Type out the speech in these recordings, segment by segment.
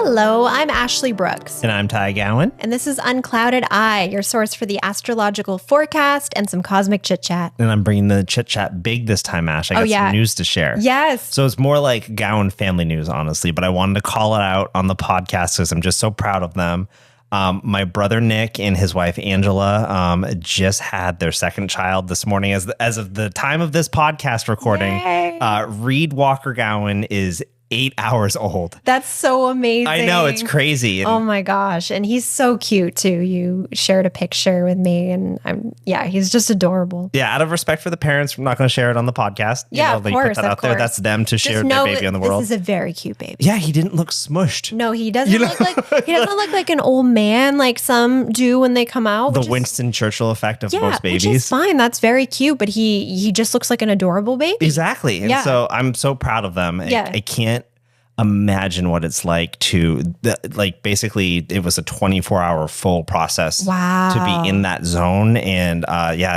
Hello, I'm Ashley Brooks. And I'm Ty Gowan. And this is Unclouded Eye, your source for the astrological forecast and some cosmic chit-chat. And I'm bringing the chit-chat big this time, Ash. I got some news to share. Yes. So it's more like Gowan family news, honestly, but I wanted to call it out on the podcast because I'm just so proud of them. My brother Nick and his wife Angela just had their second child this morning. As of the time of this podcast recording, Reed Walker Gowan is 8 hours old. That's so amazing. I know, it's crazy. Oh my gosh. And he's so cute too. You shared a picture with me and he's just adorable. Yeah, out of respect for the parents, I'm not going to share it on the podcast. Of course, put that out there. That's them to share their baby on the world. This is a very cute baby. Yeah, he didn't look smushed. No, he doesn't look like an old man like some do when they come out. The Winston Churchill effect of most babies. Which is fine. That's very cute, but he just looks like an adorable baby. Exactly. And so I'm so proud of them. I can't imagine what it's like to basically it was a 24-hour full process to be in that zone. And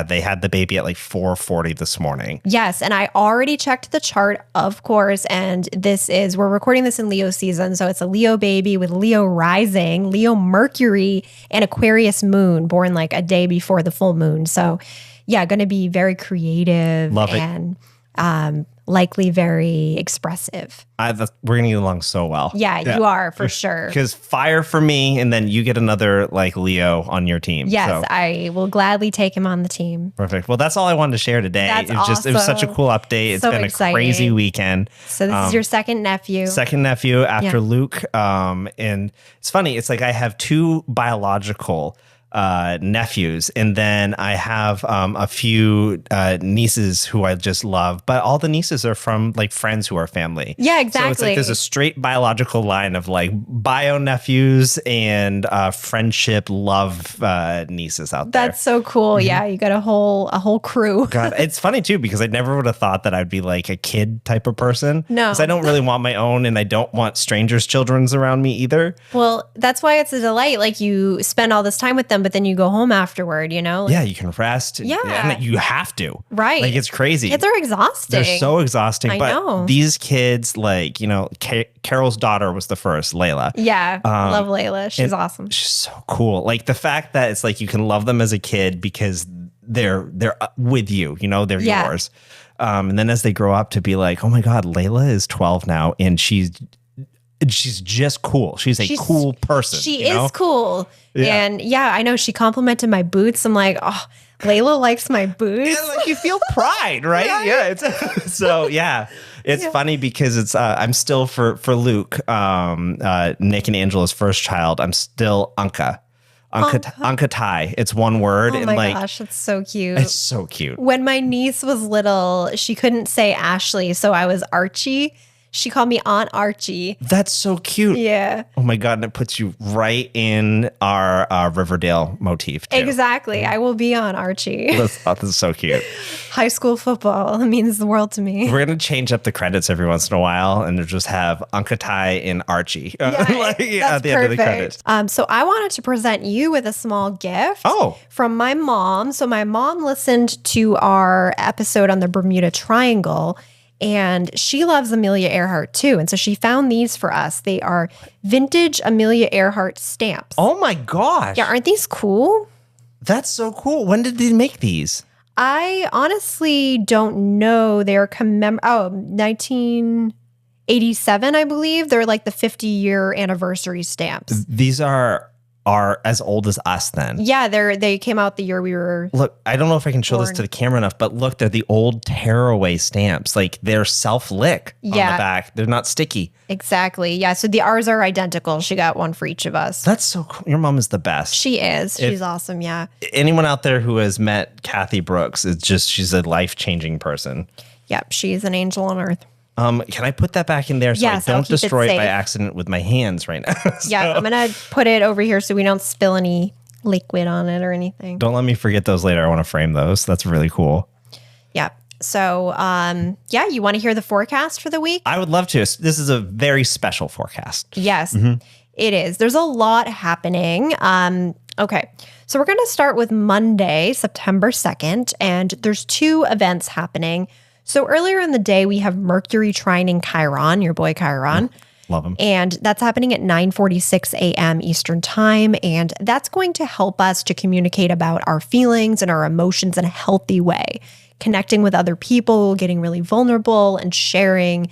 they had the baby at like 4:40 this morning. Yes. And I already checked the chart, of course. And we're recording this in Leo season. So it's a Leo baby with Leo rising, Leo Mercury, and Aquarius moon, born like a day before the full moon. So going to be very creative. Love and likely very expressive. We're going to get along so well. Yeah, you are for sure. Because fire for me, and then you get another like Leo on your team. Yes, so. I will gladly take him on the team. Perfect. Well, that's all I wanted to share today. It was such a cool update. It's been exciting. A crazy weekend. So this is your second nephew. Second nephew after Luke. And it's funny. It's like I have two biological nephews, and then I have a few nieces who I just love, but all the nieces are from like friends who are family. Yeah, exactly. So it's like there's a straight biological line of like bio nephews and friendship love nieces out there. That's so cool. Mm-hmm. Yeah, you got a whole crew. God, it's funny too because I never would have thought that I'd be like a kid type of person. No, because I don't really want my own, and I don't want strangers' children's around me either. Well, that's why it's a delight. Like you spend all this time with them, but then you go home afterward, you know? Yeah, you can rest. Yeah. And you have to. Right. Like, it's crazy. Kids are exhausting. They're so exhausting. I but know. These kids, like, Carol's daughter was the first, Layla. Yeah. Love Layla. She's awesome. She's so cool. Like, the fact that it's like you can love them as a kid because they're with you, they're yours. And then as they grow up to be like, oh my God, Layla is 12 now and she's just cool. She's cool person. She is cool. Yeah. And I know she complimented my boots. I'm like, oh, Layla likes my boots. And like you feel pride, right? Yeah. It's funny because it's I'm still for Luke, Nick and Angela's first child. I'm still Anka Tai. It's one word. Oh my gosh, it's so cute. It's so cute. When my niece was little, she couldn't say Ashley, so I was Archie. She called me Aunt Archie. That's so cute. Yeah. Oh my God. And it puts you right in our Riverdale motif too. Exactly. I will be Aunt Archie. That's so cute. High school football means the world to me. We're going to change up the credits every once in a while and just have Anka Tai and Archie that's at the perfect. end of the credits. So I wanted to present you with a small gift from my mom. So my mom listened to our episode on the Bermuda Triangle, and she loves Amelia Earhart too. And so she found these for us. They are vintage Amelia Earhart stamps. Oh my gosh. Yeah, aren't these cool? That's so cool. When did they make these? I honestly don't know. They're 1987, I believe. They're like the 50-year anniversary stamps. These are as old as us then. Yeah, they came out the year we were Look, I don't know if I can show born. this to the camera enough, but look, they're the old tearaway stamps. Like they're self-lick on the back. They're not sticky. Exactly. Yeah, so ours are identical. She got one for each of us. That's so cool. Your mom is the best. She is. She's awesome, yeah. Anyone out there who has met Kathy Brooks, she's a life-changing person. Yep, she's an angel on earth. Can I put that back in there so yes, I don't destroy it by accident with my hands right now? Yeah, I'm going to put it over here so we don't spill any liquid on it or anything. Don't let me forget those later. I want to frame those. That's really cool. Yeah. So, you want to hear the forecast for the week? I would love to. This is a very special forecast. Yes, it is. There's a lot happening. Okay. So we're going to start with Monday, September 2nd, and there's two events happening. So earlier in the day, we have Mercury trining Chiron, your boy Chiron. Love them. And that's happening at 9:46 a.m. Eastern time. And that's going to help us to communicate about our feelings and our emotions in a healthy way, connecting with other people, getting really vulnerable and sharing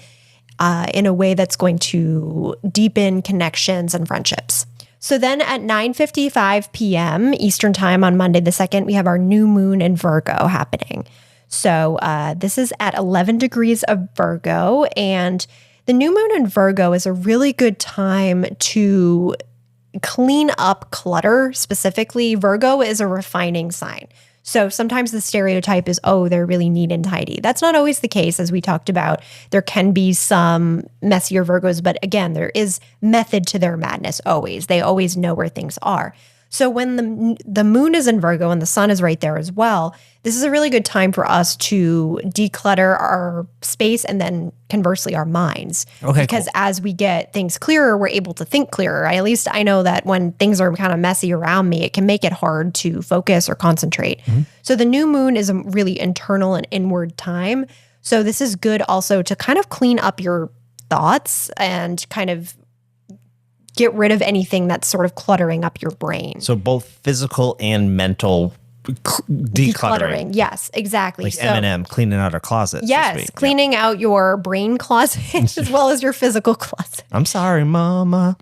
in a way that's going to deepen connections and friendships. So then at 9:55 p.m. Eastern time on Monday the 2nd, we have our new moon in Virgo happening. So this is at 11 degrees of Virgo, and the new moon in Virgo is a really good time to clean up clutter. Specifically, Virgo is a refining sign. So sometimes the stereotype is, oh, they're really neat and tidy. That's not always the case, as we talked about. There can be some messier Virgos, but again, there is method to their madness always. They always know where things are. So when the moon is in Virgo and the sun is right there as well, this is a really good time for us to declutter our space and then conversely our minds. Okay, because cool. as we get things clearer, we're able to think clearer. At least I know that when things are kind of messy around me, it can make it hard to focus or concentrate. Mm-hmm. So the new moon is a really internal and inward time. So this is good also to kind of clean up your thoughts and kind of get rid of anything that's sort of cluttering up your brain. So both physical and mental decluttering. Yes, exactly. Like Eminem cleaning out our closet. Yes, cleaning out your brain closet as well as your physical closet. I'm sorry, mama.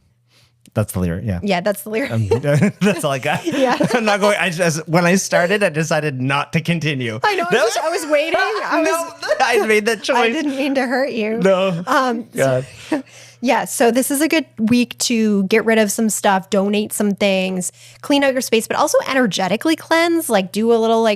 That's the lyric, yeah. Yeah, that's the lyric. That's all I got. Yeah. I'm not going, when I started, I decided not to continue. I know, I was waiting. I made that choice. I didn't mean to hurt you. No. God. Yeah, so this is a good week to get rid of some stuff, donate some things, clean out your space, but also energetically cleanse, like do a little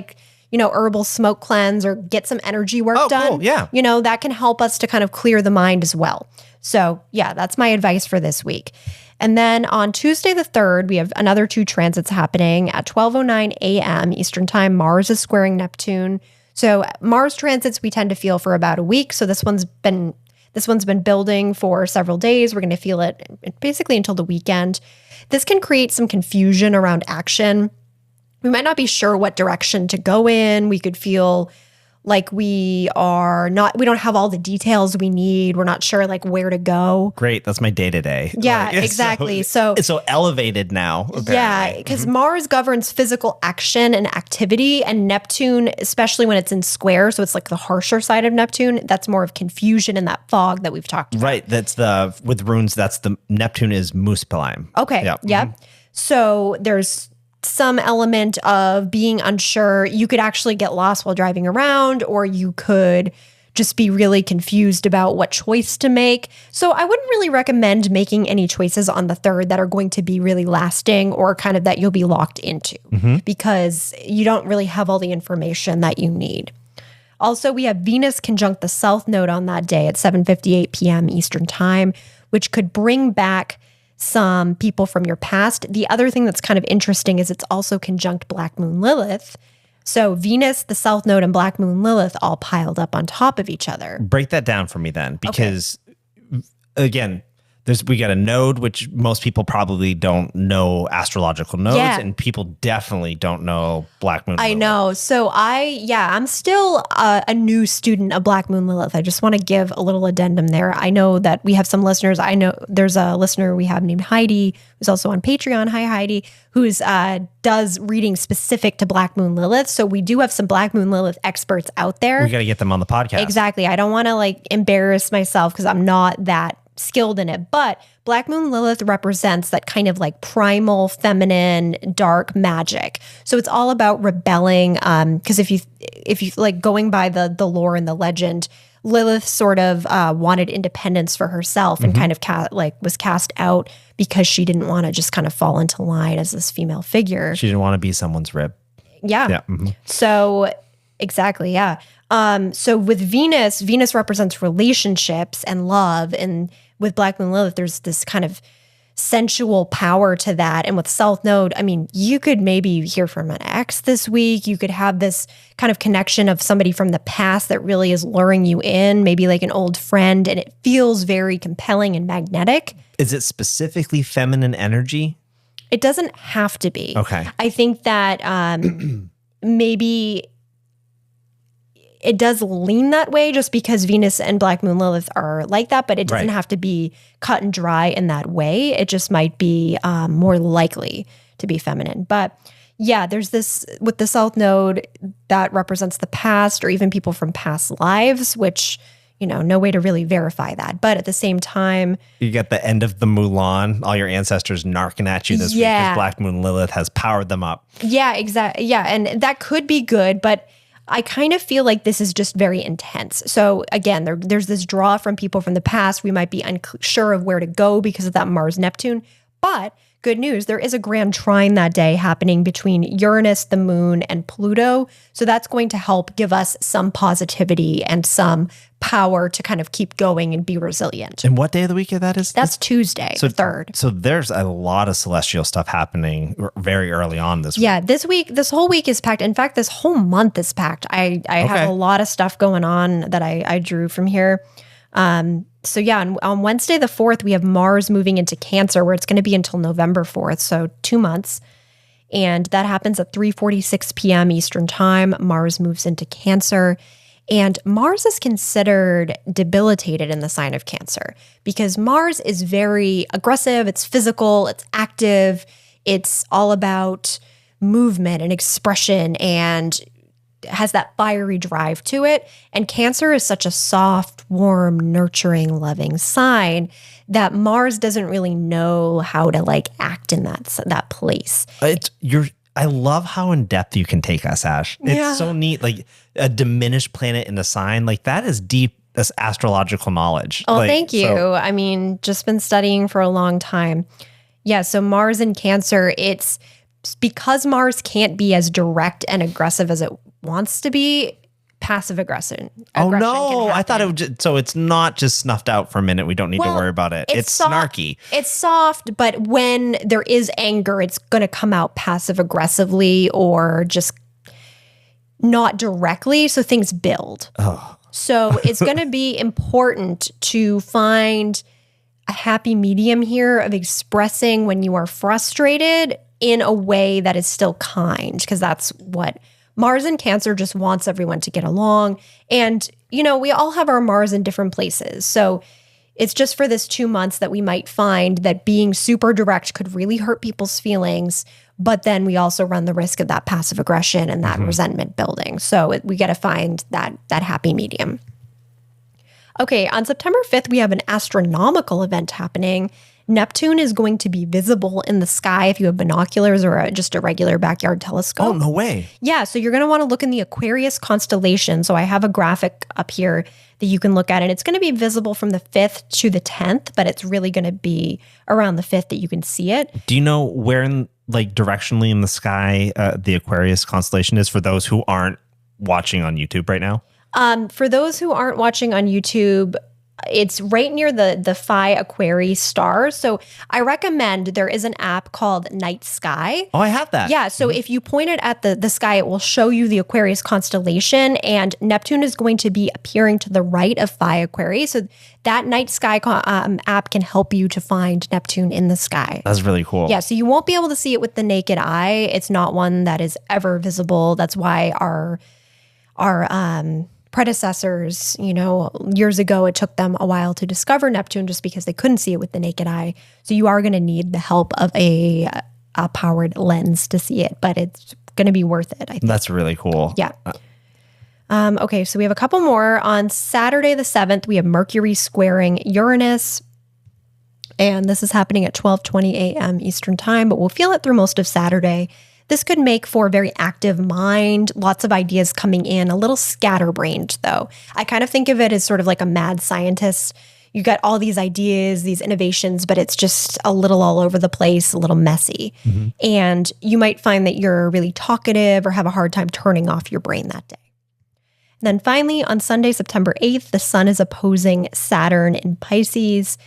herbal smoke cleanse or get some energy work done. Cool, yeah. That can help us to kind of clear the mind as well. So yeah, that's my advice for this week. And then on Tuesday the 3rd, we have another 2 transits happening at 12:09 a.m. Eastern time. Mars is squaring Neptune. So Mars transits we tend to feel for about a week. So this one's been building for several days. We're going to feel it basically until the weekend. This can create some confusion around action. We might not be sure what direction to go in. We could feel like we don't have all the details we need. We're not sure like where to go. Great. That's my day-to-day. Yeah, exactly. So it's so elevated now. Apparently. Yeah, because Mars governs physical action and activity, and Neptune, especially when it's in square, so it's like the harsher side of Neptune, that's more of confusion and that fog that we've talked about. Right. That's with runes, that's the Neptune is Muspelheim. Okay. Yep. Mm-hmm. So there's some element of being unsure. You could actually get lost while driving around, or you could just be really confused about what choice to make. So I wouldn't really recommend making any choices on the 3rd that are going to be really lasting or kind of that you'll be locked into because you don't really have all the information that you need. Also, we have Venus conjunct the South Node on that day at 7:58 p.m. Eastern time, which could bring back some people from your past. The other thing that's kind of interesting is it's also conjunct Black Moon Lilith. So Venus, the South Node, and Black Moon Lilith all piled up on top of each other. Break that down for me then, because again, we got a node, which most people probably don't know astrological nodes, and people definitely don't know Black Moon Lilith. I know. So I'm still a new student of Black Moon Lilith. I just want to give a little addendum there. I know that we have some listeners. I know there's a listener we have named Heidi, who's also on Patreon. Hi, Heidi, who's does reading specific to Black Moon Lilith. So we do have some Black Moon Lilith experts out there. We got to get them on the podcast. Exactly. I don't want to embarrass myself because I'm not that skilled in it, but Black Moon Lilith represents that kind of primal, feminine, dark magic. So it's all about rebelling. Because if you going by the lore and the legend, Lilith sort of wanted independence for herself and kind of was cast out because she didn't want to just kind of fall into line as this female figure. She didn't want to be someone's rib. Yeah. Mm-hmm. So exactly. Yeah. So with Venus represents relationships and love. And with Black Moon Lilith, there's this kind of sensual power to that. And with South Node, I mean, you could maybe hear from an ex this week. You could have this kind of connection of somebody from the past that really is luring you in, maybe like an old friend. And it feels very compelling and magnetic. Is it specifically feminine energy? It doesn't have to be. Okay. I think that maybe it does lean that way just because Venus and Black Moon Lilith are like that, but it doesn't have to be cut and dry in that way. It just might be more likely to be feminine. But yeah, there's this with the South Node that represents the past or even people from past lives, which, no way to really verify that. But at the same time, you get the end of the Mulan, all your ancestors narking at you this week because Black Moon Lilith has powered them up. Yeah, exactly. Yeah, and that could be good, but I kind of feel like this is just very intense. So again, there's this draw from people from the past. We might be unsure of where to go because of that Mars-Neptune. But good news, there is a grand trine that day happening between Uranus, the moon, and Pluto. So that's going to help give us some positivity and some power to kind of keep going and be resilient. And what day of the week that is? That's Tuesday, the 3rd. So there's a lot of celestial stuff happening very early on this week. Yeah, this whole week is packed. In fact, this whole month is packed. I have a lot of stuff going on that I drew from here. So yeah, on Wednesday the 4th, we have Mars moving into Cancer, where it's going to be until November 4th, so 2 months. And that happens at 3:46 p.m. Eastern Time. Mars moves into Cancer. And Mars is considered debilitated in the sign of Cancer because Mars is very aggressive, it's physical, it's active, it's all about movement and expression and has that fiery drive to it. And Cancer is such a soft, warm, nurturing, loving sign that Mars doesn't really know how to act in that place. I love how in depth you can take us, Ash. It's so neat. Like a diminished planet in the sign, that is deep. That's astrological knowledge. Oh, thank you. I mean, just been studying for a long time. Yeah. So Mars in Cancer, it's because Mars can't be as direct and aggressive as it wants to be. Passive aggression. Oh no! I thought it would. So it's not just snuffed out for a minute. We don't need to worry about it. It's snarky. It's soft, but when there is anger, it's going to come out passive aggressively or just not directly. So things build. Oh. So it's going to be important to find a happy medium here of expressing when you are frustrated in a way that is still kind, because that's what Mars in Cancer just wants everyone to get along. And, we all have our Mars in different places. So it's just for this 2 months that we might find that being super direct could really hurt people's feelings. But then we also run the risk of that passive aggression and that resentment building. So we got to find that happy medium. Okay, on September 5th, we have an astronomical event happening. Neptune is going to be visible in the sky if you have binoculars or just a regular backyard telescope. Oh, no way. Yeah, so you're going to want to look in the Aquarius constellation. So I have a graphic up here that you can look at, and it's going to be visible from the 5th to the 10th, but it's really going to be around the 5th that you can see it. Do you know where directionally in the sky the Aquarius constellation is for those who aren't watching on YouTube right now? For those who aren't watching on YouTube, it's right near the Phi Aquarius star. So I recommend, there is an app called Night Sky. Oh, I have that. Yeah. So if you point it at the sky, it will show you the Aquarius constellation, and Neptune is going to be appearing to the right of Phi Aquarius. So that Night Sky app can help you to find Neptune in the sky. That's really cool. Yeah. So you won't be able to see it with the naked eye. It's not one that is ever visible. That's why our predecessors, years ago, it took them a while to discover Neptune just because they couldn't see it with the naked eye. So you are going to need the help of a powered lens to see it, but it's going to be worth it, I think. That's really cool. Yeah. Okay, so we have a couple more. On Saturday the 7th, we have Mercury squaring Uranus, and this is happening at 12:20 a.m. Eastern Time, but we'll feel it through most of Saturday. This could make for a very active mind, lots of ideas coming in, a little scatterbrained though. I kind of think of it as sort of like a mad scientist. You got all these ideas, these innovations, but it's just a little all over the place, a little messy. Mm-hmm. And you might find that you're really talkative or have a hard time turning off your brain that day. And then finally, on Sunday, September 8th, the sun is opposing Saturn in Pisces,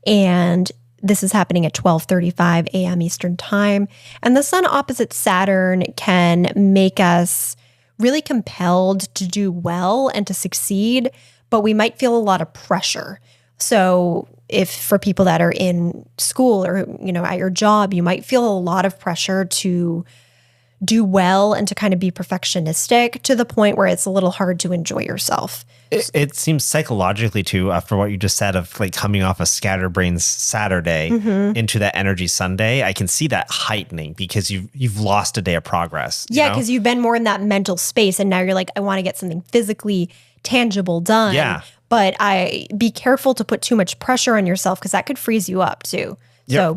and this is happening at 12:35 a.m. Eastern Time. And the sun opposite Saturn can make us really compelled to do well and to succeed, but we might feel a lot of pressure. So if for people that are in school or, at your job, you might feel a lot of pressure to do well and to kind of be perfectionistic to the point where it's a little hard to enjoy yourself. It seems psychologically too, after what you just said of like coming off a scatterbrained Saturday into that energy Sunday, I can see that heightening because you've lost a day of progress. Yeah, because you've been more in that mental space and now you're like, I want to get something physically tangible done. Yeah. But be careful to put too much pressure on yourself because that could freeze you up too. So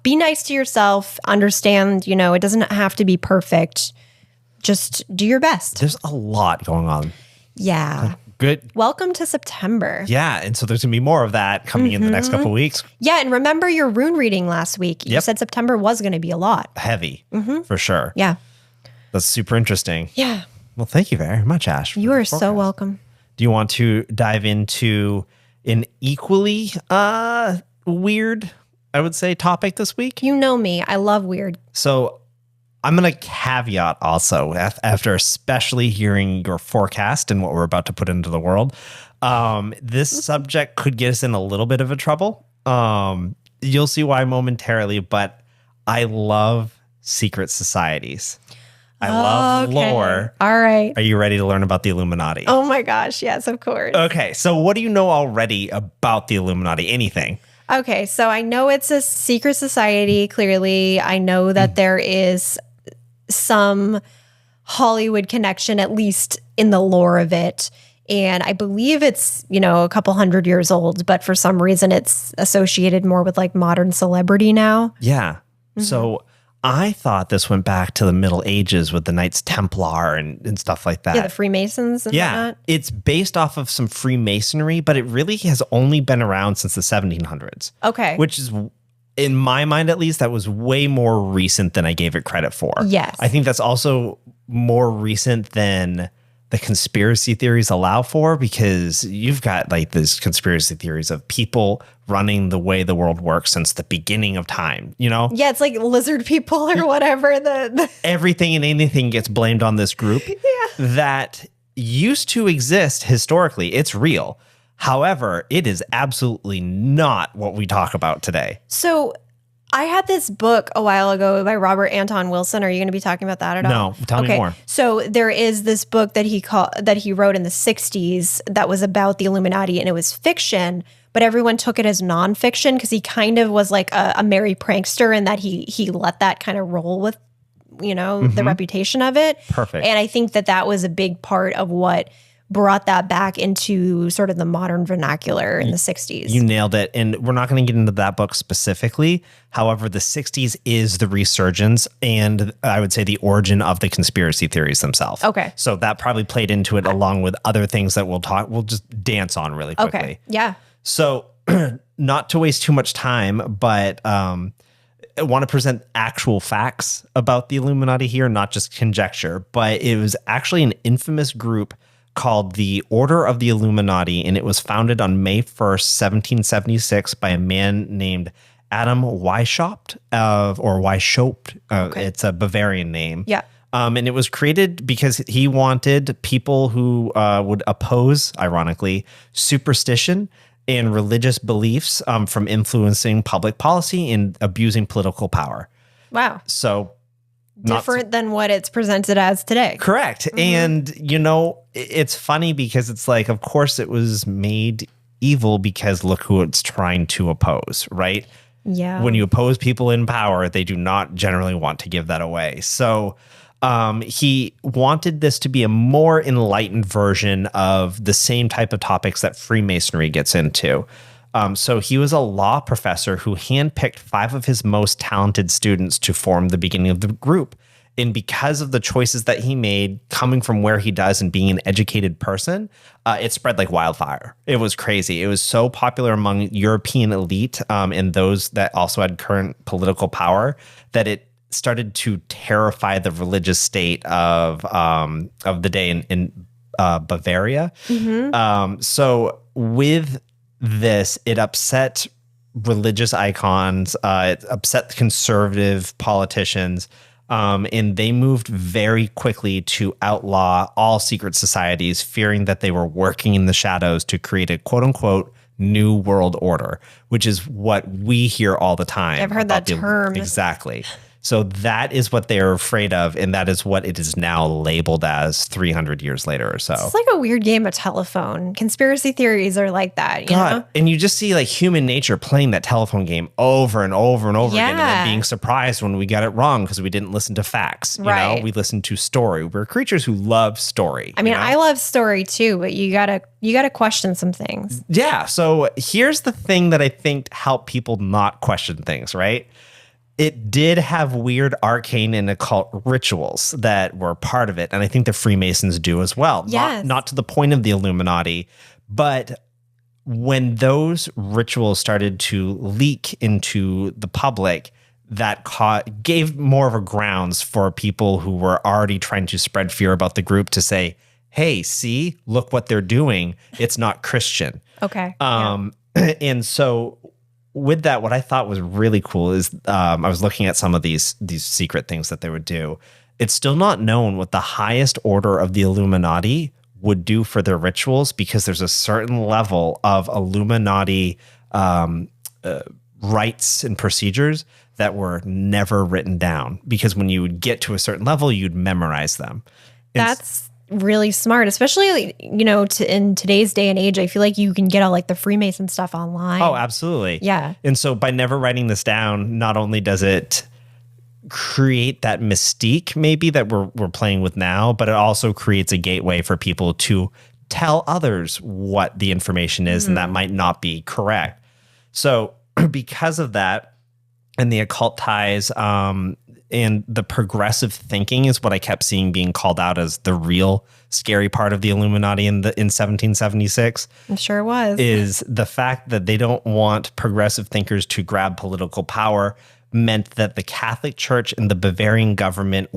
be nice to yourself, understand, it doesn't have to be perfect. Just do your best. There's a lot going on. Yeah. Good. Welcome to September. Yeah. And so there's going to be more of that coming in the next couple of weeks. Yeah. And remember your rune reading last week. You said September was going to be a lot. Heavy, for sure. Yeah. That's super interesting. Yeah. Well, thank you very much, Ash. You are so welcome. Do you want to dive into an equally weird, I would say, topic this week? You know me. I love weird. So I'm going to caveat also, after especially hearing your forecast and what we're about to put into the world, this subject could get us in a little bit of a trouble. You'll see why momentarily, but I love secret societies. I love lore. All right. Are you ready to learn about the Illuminati? Oh my gosh. Yes, of course. Okay. So what do you know already about the Illuminati? Anything? Okay. So I know it's a secret society, clearly. I know that there is some Hollywood connection, at least in the lore of it. And I believe it's, a couple 100 years old, but for some reason it's associated more with like modern celebrity now. Yeah. So I thought this went back to the Middle Ages with the Knights Templar and stuff like that. Yeah, the Freemasons and whatnot. It's based off of some Freemasonry, but it really has only been around since the 1700s. Okay. Which is, in my mind at least, that was way more recent than I gave it credit for. Yes. I think that's also more recent than the conspiracy theories allow for, because you've got like these conspiracy theories of people running the way the world works since the beginning of time, Yeah, it's like lizard people or whatever. Everything and anything gets blamed on this group that used to exist historically. It's real. However, it is absolutely not what we talk about today. So I had this book a while ago by Robert Anton Wilson. Are you going to be talking about that at all? No, tell me more. So there is this book that he wrote in the 60s that was about the Illuminati, and it was fiction, but everyone took it as nonfiction because he kind of was like a merry prankster, and that he let that kind of roll with, the reputation of it. Perfect. And I think that was a big part of what brought that back into sort of the modern vernacular in the 60s. You nailed it. And we're not going to get into that book specifically. However, the 60s is the resurgence and I would say the origin of the conspiracy theories themselves. Okay. So that probably played into it along with other things that we'll just dance on really quickly. Okay. Yeah. So not to waste too much time, but I want to present actual facts about the Illuminati here, not just conjecture, but it was actually an infamous group called the Order of the Illuminati, and it was founded on May 1st, 1776 by a man named Adam Weishaupt, or Weishaupt. It's a Bavarian name. Yeah. And it was created because he wanted people who would oppose, ironically, superstition and religious beliefs from influencing public policy and abusing political power. Wow. So different than what it's presented as today. Correct. And, it's funny because it's like, of course it was made evil because look who it's trying to oppose, right? Yeah. When you oppose people in power, they do not generally want to give that away. So he wanted this to be a more enlightened version of the same type of topics that Freemasonry gets into. So he was a law professor who handpicked 5 of his most talented students to form the beginning of the group. And because of the choices that he made, coming from where he does and being an educated person, it spread like wildfire. It was crazy. It was so popular among European elite and those that also had current political power that it started to terrify the religious state of the day in Bavaria. So with this, it upset religious icons, it upset conservative politicians, and they moved very quickly to outlaw all secret societies, fearing that they were working in the shadows to create a quote-unquote new world order, which is what we hear all the time. I've heard that term. Exactly. So that is what they're afraid of, and that is what it is now labeled as 300 years later or so. It's like a weird game of telephone. Conspiracy theories are like that, you know? And you just see like human nature playing that telephone game over and over and over again, and then being surprised when we got it wrong because we didn't listen to facts. You know, we listened to story. We're creatures who love story. I mean, I love story too, but you gotta question some things. Yeah. So here's the thing that I think helped people not question things, right? It did have weird arcane and occult rituals that were part of it. And I think the Freemasons do as well. Yes. Not to the point of the Illuminati, but when those rituals started to leak into the public, that gave more of a grounds for people who were already trying to spread fear about the group to say, hey, see, look what they're doing. It's not Christian. Okay. And so with that, what I thought was really cool is I was looking at some of these secret things that they would do. It's still not known what the highest order of the Illuminati would do for their rituals, because there's a certain level of Illuminati rites and procedures that were never written down, because when you would get to a certain level, you'd memorize them. That's really smart, especially, you know, in today's day and age. I feel like you can get all like the Freemason stuff online. Oh, absolutely. Yeah. And so by never writing this down, not only does it create that mystique maybe that we're playing with now, but it also creates a gateway for people to tell others what the information is, and that might not be correct. So because of that, and the occult ties, and the progressive thinking is what I kept seeing being called out as the real scary part of the Illuminati in 1776. I'm sure it was. Is the fact that they don't want progressive thinkers to grab political power meant that the Catholic Church and the Bavarian government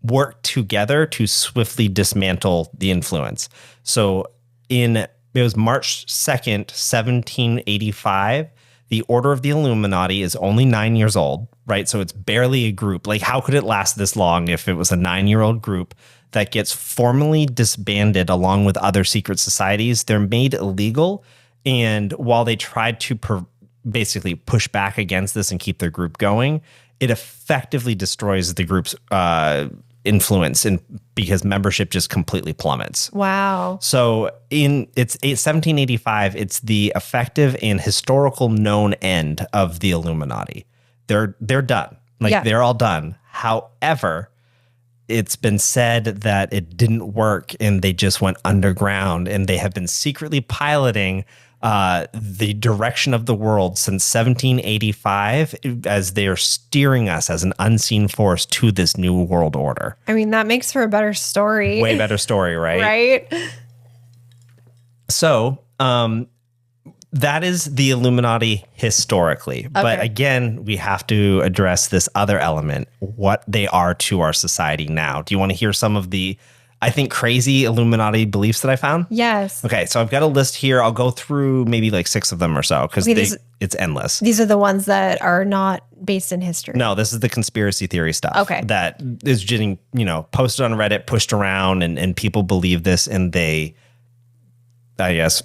worked together to swiftly dismantle the influence. So it was March 2nd, 1785. The Order of the Illuminati is only 9 years old, right? So it's barely a group. Like, how could it last this long if it was a 9-year-old group that gets formally disbanded along with other secret societies? They're made illegal. And while they tried to basically push back against this and keep their group going, it effectively destroys the group's influence, and because membership just completely plummets. Wow. So it's 1785, it's the effective and historical known end of the Illuminati. They're done. They're all done. However, it's been said that it didn't work and they just went underground, and they have been secretly piloting the direction of the world since 1785, as they are steering us as an unseen force to this new world order. I mean, that makes for a better story. Way better story, right? Right? So, that is the Illuminati historically. Okay. But again, we have to address this other element, what they are to our society now. Do you want to hear some of the, I think, crazy Illuminati beliefs that I found? Yes. Okay, so I've got a list here. I'll go through maybe like 6 of them or so, because it's endless. These are the ones that are not based in history. No, this is the conspiracy theory stuff. Okay. That is getting, posted on Reddit, pushed around, and people believe this, and they, I guess,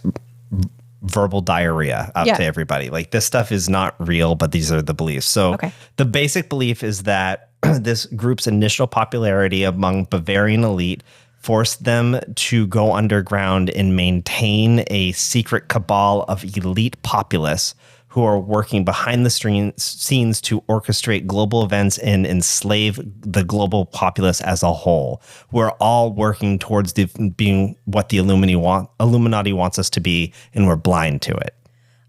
verbal diarrhea out to everybody. Like, this stuff is not real, but these are the beliefs. So the basic belief is that this group's initial popularity among Bavarian elite forced them to go underground and maintain a secret cabal of elite populace who are working behind the scenes to orchestrate global events and enslave the global populace as a whole. We're all working towards being what the Illuminati wants us to be, and we're blind to it.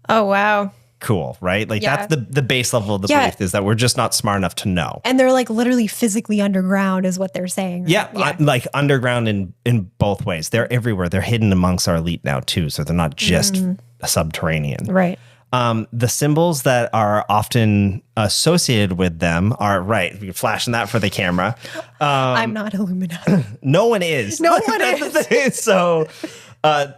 Oh, wow. Cool, right? Like, that's the base level of the belief, is that we're just not smart enough to know. And they're like literally physically underground is what they're saying. Right? Yeah, like underground in both ways. They're everywhere. They're hidden amongst our elite now too, so they're not just subterranean. Right. The symbols that are often associated with them are, right, you're flashing that for the camera. I'm not Illuminati. No one is. No one is. So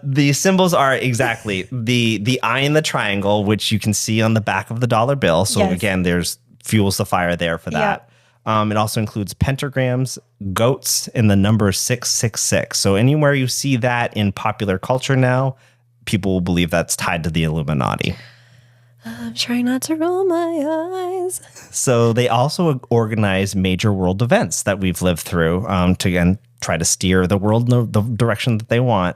the symbols are exactly the eye and the triangle, which you can see on the back of the dollar bill. So again, there's fuels the fire there for that. It also includes pentagrams, goats, and the number 666. So anywhere you see that in popular culture now, people will believe that's tied to the Illuminati. I'm trying not to roll my eyes. So they also organize major world events that we've lived through to, again, try to steer the world in the direction that they want.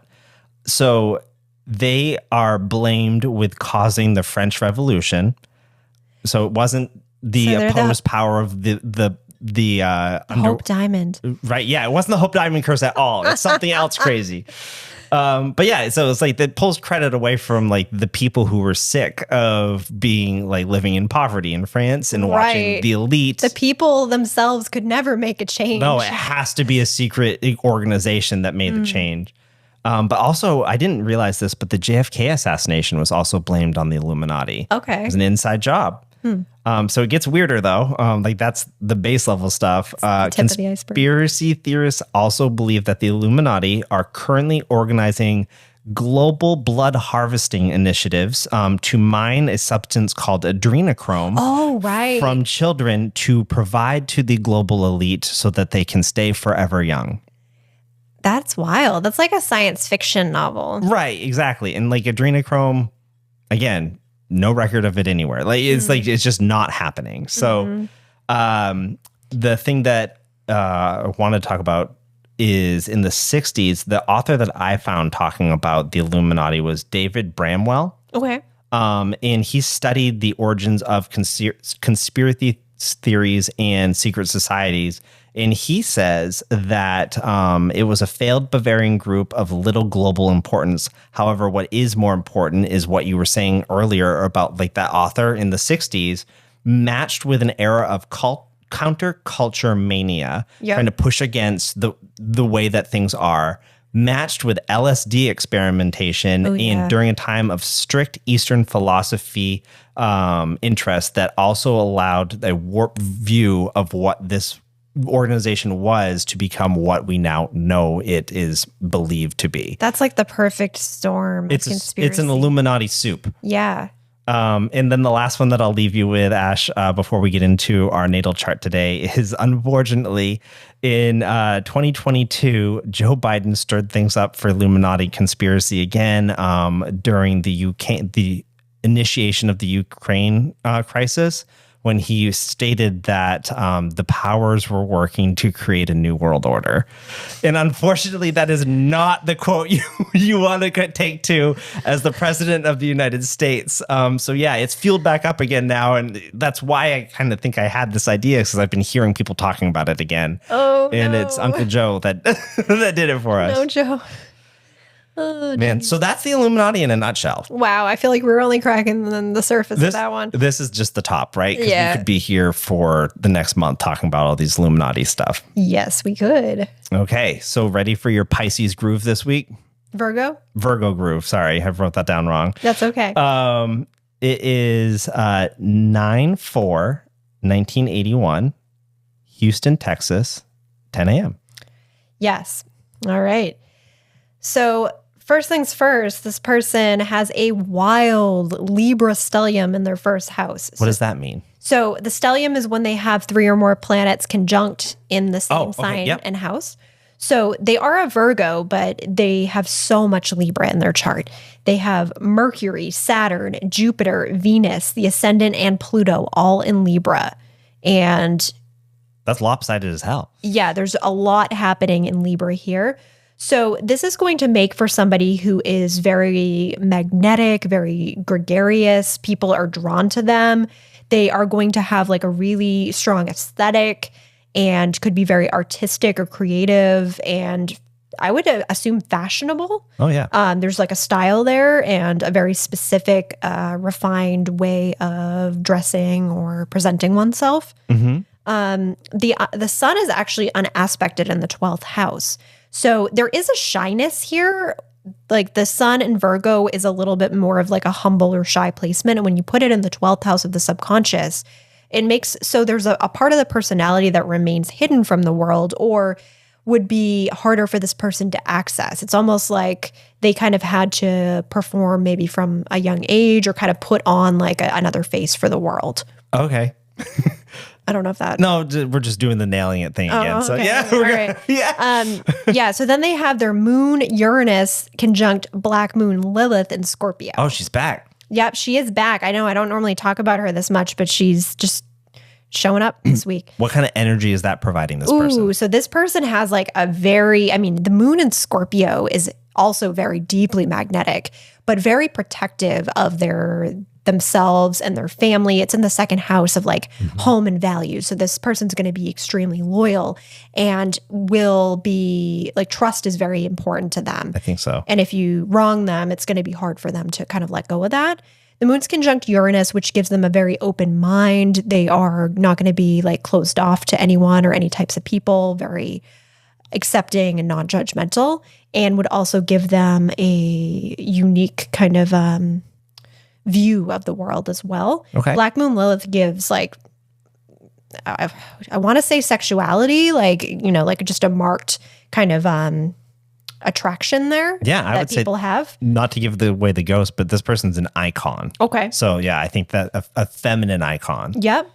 So they are blamed with causing the French Revolution. So it wasn't the opposed power of the Hope Diamond. Right. Yeah. It wasn't the Hope Diamond curse at all. It's something else crazy. But yeah, so it's like that pulls credit away from like the people who were sick of being like living in poverty in France and watching the elite. The people themselves could never make a change. No, it has to be a secret organization that made the change. But also, I didn't realize this, but the JFK assassination was also blamed on the Illuminati. Okay. It was an inside job. So it gets weirder, though. Like, that's the base level stuff. The tip of the iceberg. Conspiracy theorists also believe that the Illuminati are currently organizing global blood harvesting initiatives to mine a substance called adrenochrome from children to provide to the global elite so that they can stay forever young. That's wild. That's like a science fiction novel. Right, exactly. And like adrenochrome, again, no record of it anywhere. Like it's like it's just not happening. So the thing that I want to talk about is in the 60s, the author that I found talking about the Illuminati was David Bramwell. Okay. And he studied the origins of conspiracy theories and secret societies. And he says that it was a failed Bavarian group of little global importance. However, what is more important is what you were saying earlier about like that author in the 60s matched with an era of counterculture mania, trying to push against the way that things are, matched with LSD experimentation and during a time of strict Eastern philosophy interest that also allowed a warped view of what this organization was to become what we now know it is believed to be. That's like the perfect storm. It's an Illuminati soup. Yeah. And then the last one that I'll leave you with, Ash, before we get into our natal chart today, is unfortunately in 2022, Joe Biden stirred things up for Illuminati conspiracy again during the initiation of the Ukraine crisis, when he stated that the powers were working to create a new world order. And unfortunately, that is not the quote you want to take to as the president of the United States. So yeah, it's fueled back up again now. And that's why I kind of think I had this idea, because I've been hearing people talking about it again. And it's Uncle Joe that that did it for us. No, Joe. Oh, man, so that's the Illuminati in a nutshell. Wow, I feel like we're only cracking the surface of that one. This is just the top, right? Because we could be here for the next month talking about all these Illuminati stuff. Yes, we could. Okay, so ready for your Pisces groove this week? Virgo groove. Sorry, I wrote that down wrong. That's okay. It is 9/4/1981, Houston, Texas, 10 a.m. Yes. All right. So first things first, this person has a wild Libra stellium in their first house. What does that mean? So the stellium is when they have 3 or more planets conjunct in the same sign and house. So they are a Virgo, but they have so much Libra in their chart. They have Mercury, Saturn, Jupiter, Venus, the ascendant, and Pluto all in Libra. And that's lopsided as hell. Yeah, there's a lot happening in Libra here. So this is going to make for somebody who is very magnetic, very gregarious. People are drawn to them. They are going to have like a really strong aesthetic and could be very artistic or creative, and I would assume fashionable. Oh, yeah. There's like a style there and a very specific, refined way of dressing or presenting oneself. The sun is actually unaspected in the 12th house. So there is a shyness here. Like the sun in Virgo is a little bit more of like a humble or shy placement. And when you put it in the 12th house of the subconscious, it makes, so there's a part of the personality that remains hidden from the world or would be harder for this person to access. It's almost like they kind of had to perform maybe from a young age or kind of put on like another face for the world. Okay. I don't know if that. No, we're just doing the nailing it thing again. So okay. yeah, All right. Yeah. So then they have their moon Uranus conjunct black moon Lilith in Scorpio. Oh, she's back. Yep, she is back. I know I don't normally talk about her this much, but she's just showing up this week. What kind of energy is that providing this person? So this person has like the moon in Scorpio is also very deeply magnetic, but very protective of themselves and their family. It's in the second house of like home and values. So this person's going to be extremely loyal and will be like, trust is very important to them. I think so. And if you wrong them, it's going to be hard for them to kind of let go of that. The moon's conjunct Uranus, which gives them a very open mind. They are not going to be like closed off to anyone or any types of people, very accepting and non-judgmental, and would also give them a unique kind of view of the world as well. Okay. Black Moon Lilith gives like, I want to say sexuality, like, like just a marked kind of attraction there. Yeah, I would people say, have. Not to give away the ghost, but this person's an icon. Okay. So yeah, I think that a feminine icon. Yep.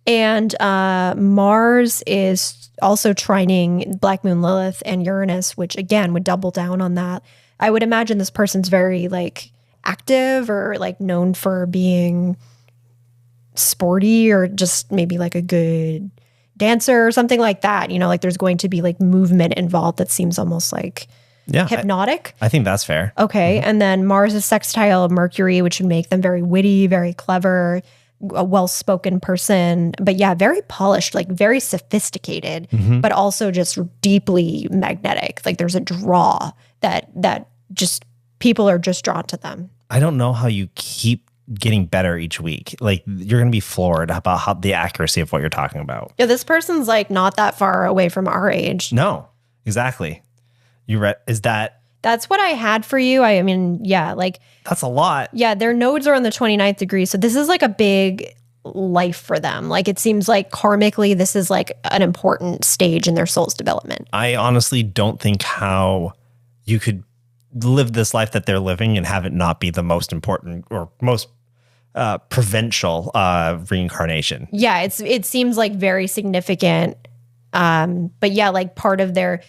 And Mars is also trining Black Moon Lilith and Uranus, which again would double down on that. I would imagine this person's very like active or like known for being sporty or just maybe like a good dancer or something like that. Like there's going to be like movement involved that seems almost like hypnotic. I think that's fair. Okay. And then Mars is sextile of Mercury, which would make them very witty, very clever, a well-spoken person, but yeah, very polished, like very sophisticated, but also just deeply magnetic. Like there's a draw that just people are just drawn to them. I don't know how you keep getting better each week. Like you're going to be floored about how the accuracy of what you're talking about. Yeah, this person's like not that far away from our age. No, exactly. That's what I had for you. I mean, yeah, like that's a lot. Yeah, their nodes are on the 29th degree. So this is like a big life for them. Like it seems like karmically, this is like an important stage in their soul's development. I honestly don't think how you could live this life that they're living and have it not be the most important or most provincial reincarnation. Yeah, it seems like very significant. But yeah, like part of their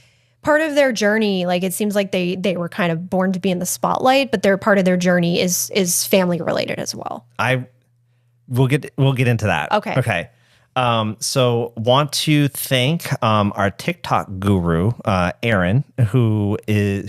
journey, like it seems like they were kind of born to be in the spotlight, but their part of their journey is family related as well. We'll get into that. Okay. So want to thank our TikTok guru, Aaron, who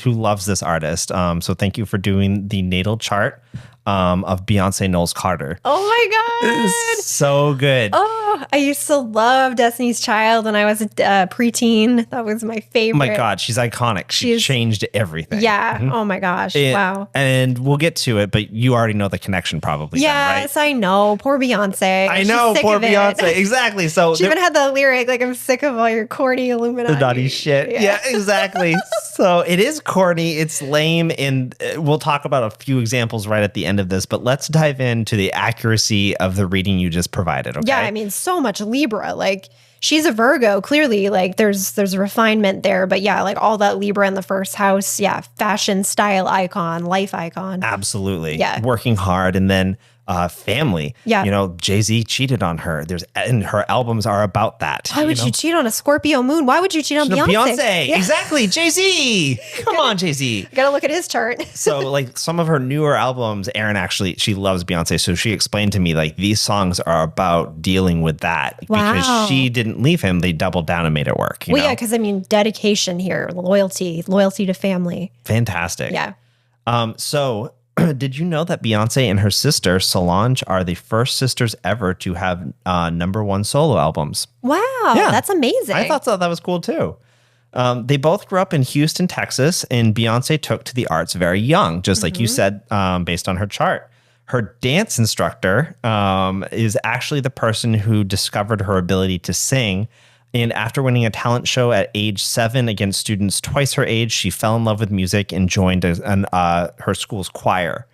loves this artist. So thank you for doing the natal chart of Beyonce Knowles Carter. Oh my God. It's so good. Oh, I used to love Destiny's Child when I was a preteen. That was my favorite. Oh my God, she's iconic. She changed everything. Yeah. Mm-hmm. Oh my gosh. Wow. And we'll get to it, but you already know the connection probably. Yes, then, right? I know. Poor Beyonce. I know. Poor Beyonce. Exactly. So she even had the lyric, like, I'm sick of all your corny Illuminati. Naughty shit. Yeah, exactly. So it is corny. It's lame. And we'll talk about a few examples right at the end of this, but let's dive into the accuracy of the reading you just provided. Okay. Yeah. I mean, so much Libra, like she's a Virgo, clearly, like there's a refinement there, but yeah, like all that Libra in the first house. Yeah. Fashion, style icon, life icon. Absolutely. Yeah. Working hard. And then family. Yeah. Jay-Z cheated on her. And her albums are about that. Why would you cheat on a Scorpio moon? Why would you cheat on Beyonce? Beyonce. Yeah. Exactly. Jay-Z. Come on, Jay-Z. You got to look at his chart. So like some of her newer albums, Erin she loves Beyonce. So she explained to me like these songs are about dealing with that. Wow. Because she didn't leave him. They doubled down and made it work. Yeah, because I mean, dedication here, loyalty to family. Fantastic. Yeah. So did you know that Beyonce and her sister Solange are the first sisters ever to have #1 solo albums? Wow, yeah. That's amazing. I thought that was cool too. They both grew up in Houston, Texas, and Beyonce took to the arts very young, just like you said, based on her chart. Her dance instructor is actually the person who discovered her ability to sing. And after winning a talent show at age 7 against students twice her age, she fell in love with music and joined her school's choir.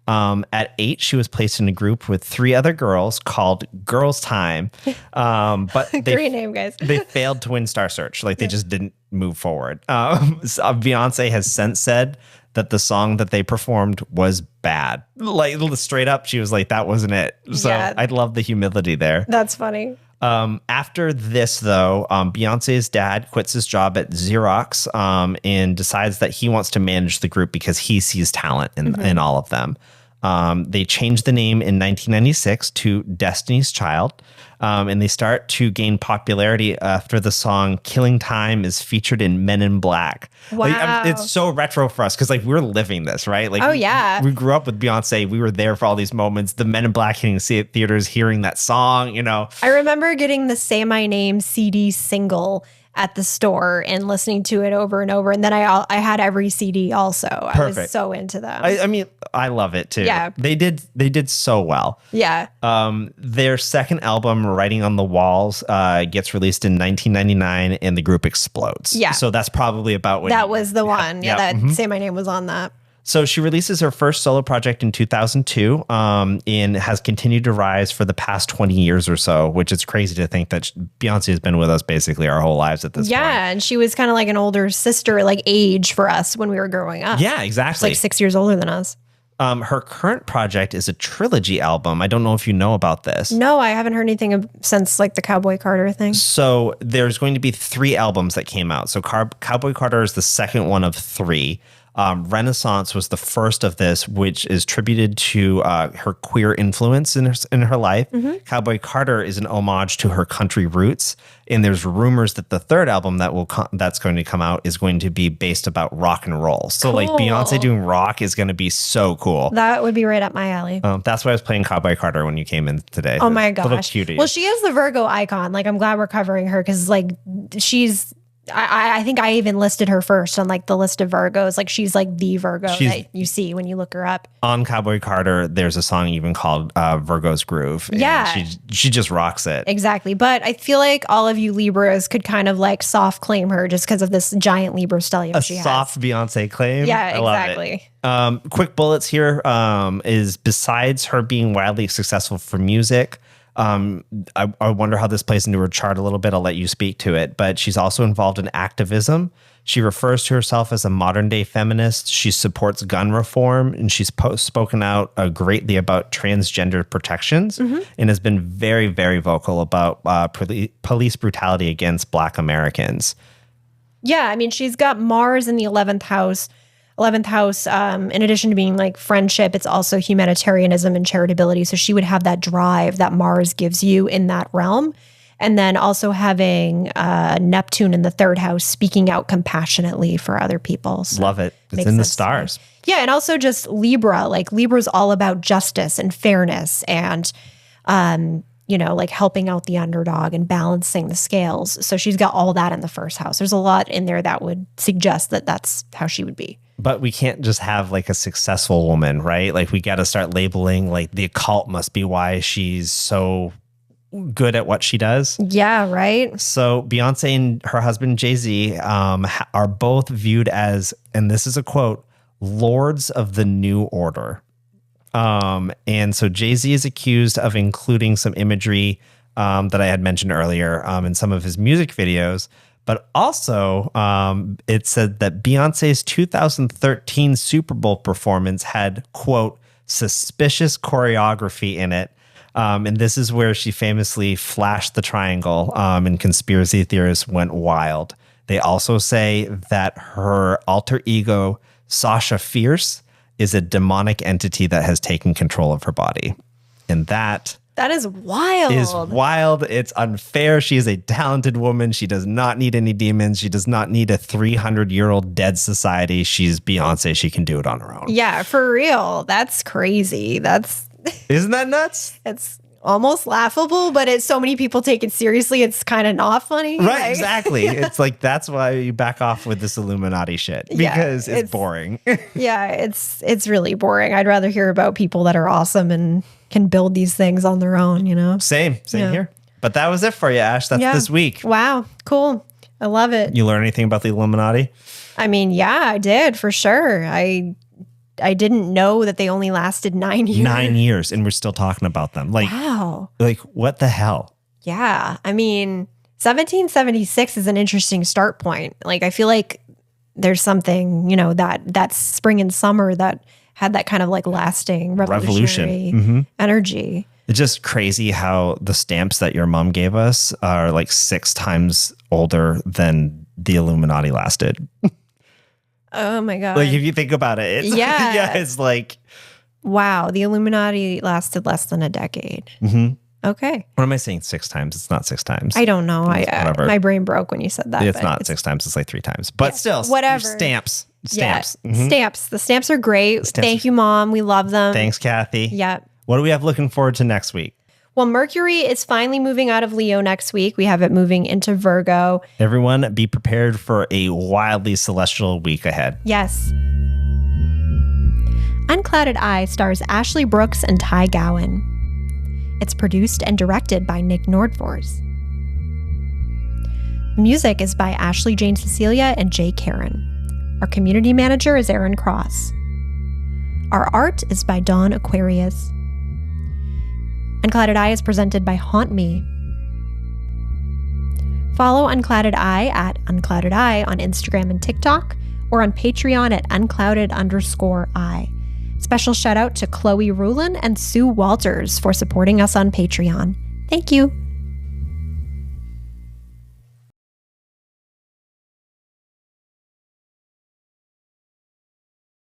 At 8, she was placed in a group with 3 other girls called Girls Time. But great name, guys. They failed to win Star Search. Like they just didn't move forward. Beyonce has since said that the song that they performed was bad. Like straight up, she was like, that wasn't it. So yeah. I love the humility there. That's funny. After this, though, Beyonce's dad quits his job at Xerox and decides that he wants to manage the group because he sees talent in all of them. They changed the name in 1996 to Destiny's Child. And they start to gain popularity after the song Killing Time is featured in Men in Black. Wow. Like, it's so retro for us because like we're living this, right? Like, oh, yeah. We grew up with Beyonce. We were there for all these moments. The Men in Black hitting theaters, hearing that song, you know. I remember getting the Say My Name CD single at the store and listening to it over and over. And then I had every CD also. Perfect. I was so into them. I mean, I love it too. Yeah. They did so well. Yeah. Their second album, Writing on the Walls, gets released in 1999 and the group explodes. Yeah. So that's probably about when that was the one. Yeah. That Say My Name was on that. So she releases her first solo project in 2002 and has continued to rise for the past 20 years or so, which is crazy to think that Beyonce has been with us basically our whole lives at this point. Yeah, and she was kind of like an older sister, like age for us when we were growing up. Yeah, exactly. She's like 6 years older than us. Her current project is a trilogy album. I don't know if you know about this. No, I haven't heard anything since like the Cowboy Carter thing. So there's going to be 3 albums that came out. So Cowboy Carter is the second one of 3. Renaissance was the first of this, which is tributed to her queer influence in her life. Mm-hmm. Cowboy Carter is an homage to her country roots. And there's rumors that the third album that's going to come out is going to be based about rock and roll. So cool. like Beyonce doing rock is going to be so cool. That would be right up my alley. That's why I was playing Cowboy Carter when you came in today. Oh my gosh. Little cutie. Well, she is the Virgo icon. Like, I'm glad we're covering her because like she's... I think I even listed her first on like the list of Virgos. Like she's like the Virgo that you see when you look her up. On Cowboy Carter, there's a song even called Virgo's Groove. Yeah. She just rocks it. Exactly. But I feel like all of you Libras could kind of like soft claim her just because of this giant Libra stellium she has. A soft Beyonce claim? Yeah, exactly. I love it. Quick bullets here is besides her being wildly successful for music, I wonder how this plays into her chart a little bit. I'll let you speak to it. But she's also involved in activism. She refers to herself as a modern day feminist. She supports gun reform, and she's spoken out greatly about transgender protections and has been very, very vocal about police brutality against Black Americans. Yeah, I mean, she's got Mars in the 11th house. 11th house, in addition to being like friendship, it's also humanitarianism and charitability. So she would have that drive that Mars gives you in that realm. And then also having Neptune in the 3rd house, speaking out compassionately for other people. So love it. It's in the stars. Yeah. And also just Libra, like Libra's all about justice and fairness and, you know, like helping out the underdog and balancing the scales. So she's got all that in the 1st house. There's a lot in there that would suggest that that's how she would be. But we can't just have like a successful woman, right? Like we got to start labeling like the occult must be why she's so good at what she does. Yeah, right. So Beyonce and her husband Jay-Z are both viewed as, and this is a quote, lords of the new order. And so Jay-Z is accused of including some imagery that I had mentioned earlier in some of his music videos. But also, it said that Beyonce's 2013 Super Bowl performance had, quote, suspicious choreography in it. And this is where she famously flashed the triangle, and conspiracy theorists went wild. They also say that her alter ego, Sasha Fierce, is a demonic entity that has taken control of her body. And that is wild. It's unfair. She is a talented woman. She does not need any demons. She does not need a 300-year-old dead society. She's Beyonce. She can do it on her own. Yeah, for real. That's crazy. Isn't that nuts? It's almost laughable, but it's so many people take it seriously. It's kind of not funny. Right, like. Exactly. It's like, that's why you back off with this Illuminati shit because it's boring. Yeah, it's really boring. I'd rather hear about people that are awesome and can build these things on their own, you know? Same here. But that was it for you, Ash. That's this week. Wow. Cool. I love it. You learn anything about the Illuminati? I mean, yeah, I did for sure. I didn't know that they only lasted 9 years. 9 years, and we're still talking about them. Like, wow. Like, what the hell? Yeah. I mean, 1776 is an interesting start point. Like, I feel like there's something, you know, that spring and summer that had that kind of like lasting revolutionary energy. It's just crazy how the stamps that your mom gave us are like 6 times older than the Illuminati lasted. Oh my God. Like if you think about it, it's, yeah, it's like Wow. The Illuminati lasted less than a decade. Mm-hmm. Okay. What am I saying? 6 times? It's not 6 times. I don't know. My brain broke when you said that. It's not 6 times. It's like 3 times. But still, whatever. Stamps. Yeah. Mm-hmm. Stamps. The stamps are great. Thank you, Mom. We love them. Thanks, Kathy. Yeah. What do we have looking forward to next week? Well, Mercury is finally moving out of Leo next week. We have it moving into Virgo. Everyone, be prepared for a wildly celestial week ahead. Yes. Unclouded Eye stars Ashley Brooks and Ty Gowan. It's produced and directed by Nick Nordfors. Music is by Ashley Jane Cecilia and Jay Karen. Our community manager is Aaron Cross. Our art is by Dawn Aquarius. Unclouded Eye is presented by Haunt Me. Follow Unclouded Eye at Unclouded Eye on Instagram and TikTok, or on Patreon at unclouded_eye. Special shout out to Chloe Rulin and Sue Walters for supporting us on Patreon. Thank you.